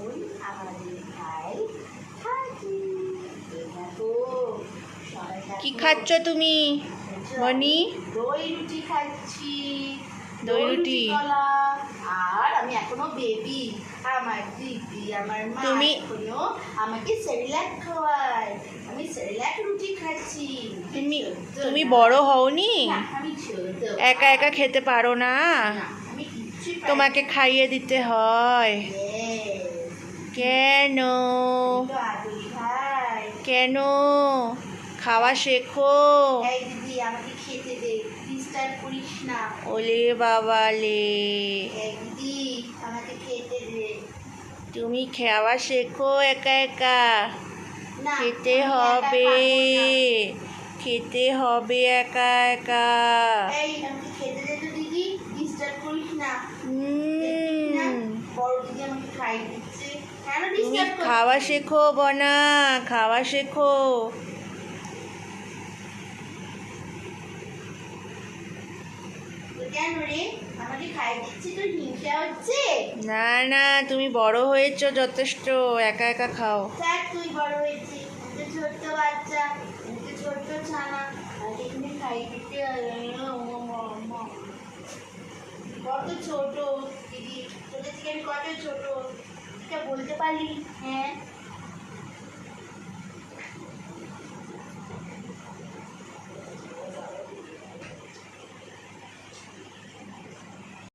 এখন আমাদের ভাই খাচ্ছি। দেখো কি খাচ্ছ তুমি মনি? দই রুটি খাচ্ছি, দই রুটি। কলা। আর আমি এখনো বেবি, আমার দিদি আমার মা এখনো আমাকে সেরিল্যাক খাওয়ায়, আমি সেরিল্যাক রুটি খাচ্ছি। তুমি বড় হওনি? আমি ছোট, একা একা খেতে পারো না, আমি কিচ্ছু তোমাকে খাইয়ে দিতে হয়। কেন কেন? খাওয়া শেখো। এই দিদি আমাকে খেতে দে, ডিস্টার্ব করিস না। ওলে বাবা লে, এই দিদি আমাকে খেতে দে। তুমি খাওয়া শেখো একা একা। না, খেতে আমি হবে, একা খাবো না। খেতে হবে একা একা। এই আমাকে খেতে দে তো দিদি, ডিস্টার্ব করিস না। দেখছিস না, বড় দিদি আমাকে খাইয়ে দিচ্ছে, কেন তুমি ডিস্টার্ব করছিস? খাওয়া শেখো বনা, খাওয়া শেখো। কেন রে, আমাকে খাইয়ে দিচ্ছি, তোর হিংসা হচ্ছে? না না, তুমি বড় হয়েছো যথেষ্ট, একা একা খাও। দেখ তুই বড় হয়েছিস, তুই ছোট্ট বাচ্চা, তুই ছোট্ট ছানা, আমাকে এখানে খাইয়ে দিতে হবে। কত ছোট দিদি, তোদের থেকে আমি কত ছোট, এটা বলতে পারলি? হ্যাঁ।